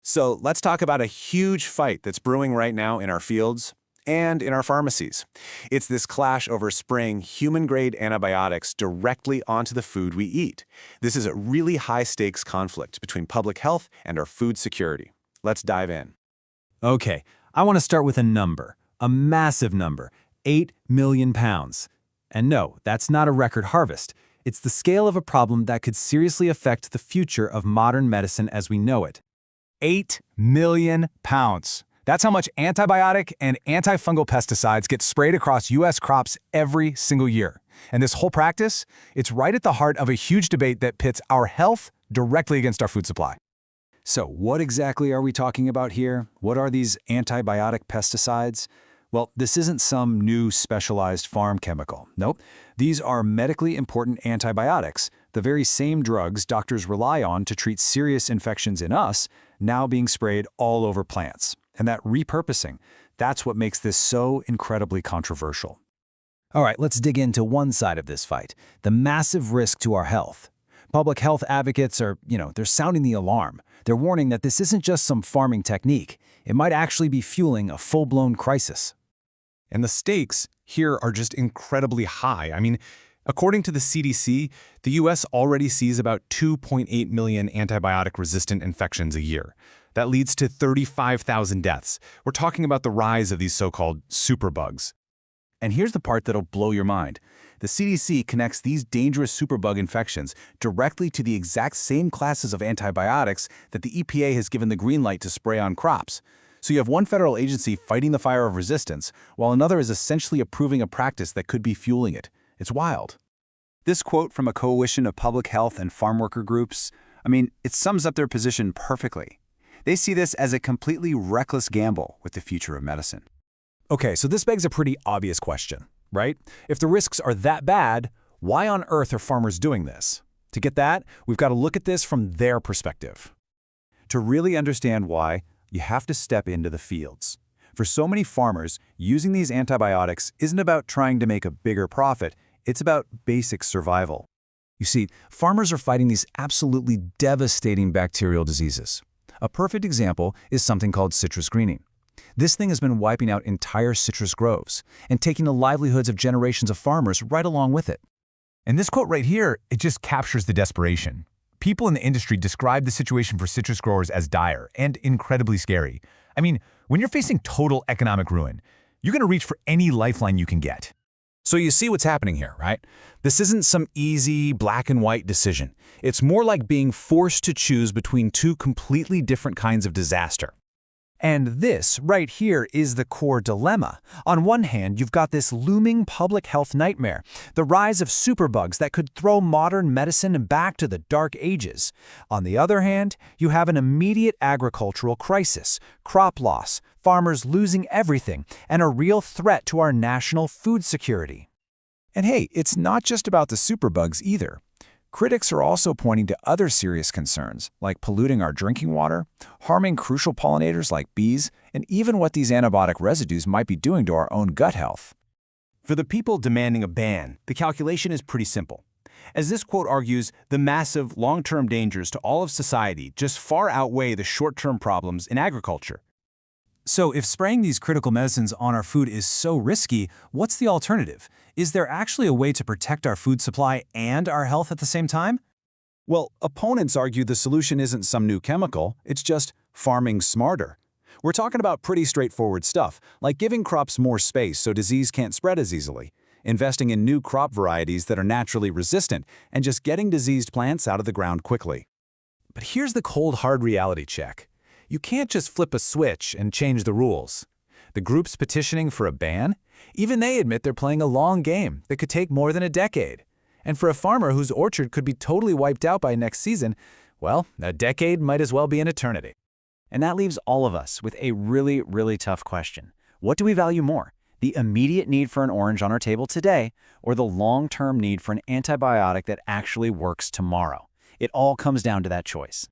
So let's talk about a huge fight that's brewing right now in our fields and in our pharmacies. It's this clash over spraying human-grade antibiotics directly onto the food we eat. This is a really high-stakes conflict between public health and our food security. Let's dive in. Okay, I want to start with a massive number, 8 million pounds. And no, that's not a record harvest. It's the scale of a problem that could seriously affect the future of modern medicine as we know it. 8 million pounds. That's how much antibiotic and antifungal pesticides get sprayed across U.S. crops every single year. And this whole practice, it's right at the heart of a huge debate that pits our health directly against our food supply. So what exactly are we talking about here? What are these antibiotic pesticides? Well, this isn't some new specialized farm chemical. Nope. These are medically important antibiotics, the very same drugs doctors rely on to treat serious infections in us, now being sprayed all over plants. And that repurposing, that's what makes this so incredibly controversial. All right, let's dig into one side of this fight, the massive risk to our health. Public health advocates are, they're sounding the alarm. They're warning that this isn't just some farming technique. It might actually be fueling a full-blown crisis. And the stakes here are just incredibly high. According to the CDC, the U.S. already sees about 2.8 million antibiotic-resistant infections a year. That leads to 35,000 deaths. We're talking about the rise of these so-called superbugs. And here's the part that'll blow your mind. The CDC connects these dangerous superbug infections directly to the exact same classes of antibiotics that the EPA has given the green light to spray on crops. So you have one federal agency fighting the fire of resistance, while another is essentially approving a practice that could be fueling it. It's wild. This quote from a coalition of public health and farm worker groups, it sums up their position perfectly. They see this as a completely reckless gamble with the future of medicine. Okay, so this begs a pretty obvious question, right? If the risks are that bad, why on earth are farmers doing this? To get that, we've got to look at this from their perspective. To really understand why, you have to step into the fields. For so many farmers, using these antibiotics isn't about trying to make a bigger profit, it's about basic survival. You see, farmers are fighting these absolutely devastating bacterial diseases. A perfect example is something called citrus greening. This thing has been wiping out entire citrus groves and taking the livelihoods of generations of farmers right along with it. And this quote right here, it just captures the desperation. People in the industry describe the situation for citrus growers as dire and incredibly scary. When you're facing total economic ruin, you're going to reach for any lifeline you can get. So you see what's happening here, right? This isn't some easy black and white decision. It's more like being forced to choose between two completely different kinds of disaster. And this right here is the core dilemma. On one hand, you've got this looming public health nightmare, the rise of superbugs that could throw modern medicine back to the dark ages. On the other hand, you have an immediate agricultural crisis, crop loss, farmers losing everything, and a real threat to our national food security. And hey, it's not just about the superbugs either. Critics are also pointing to other serious concerns, like polluting our drinking water, harming crucial pollinators like bees, and even what these antibiotic residues might be doing to our own gut health. For the people demanding a ban, the calculation is pretty simple. As this quote argues, the massive long-term dangers to all of society just far outweigh the short-term problems in agriculture. So if spraying these critical medicines on our food is so risky, what's the alternative? Is there actually a way to protect our food supply and our health at the same time? Well, opponents argue the solution isn't some new chemical, it's just farming smarter. We're talking about pretty straightforward stuff, like giving crops more space so disease can't spread as easily, investing in new crop varieties that are naturally resistant, and just getting diseased plants out of the ground quickly. But here's the cold, hard reality check. You can't just flip a switch and change the rules. The groups petitioning for a ban, even they admit they're playing a long game that could take more than a decade. And for a farmer whose orchard could be totally wiped out by next season, well, a decade might as well be an eternity. And that leaves all of us with a really, really tough question. What do we value more? The immediate need for an orange on our table today, or the long-term need for an antibiotic that actually works tomorrow? It all comes down to that choice.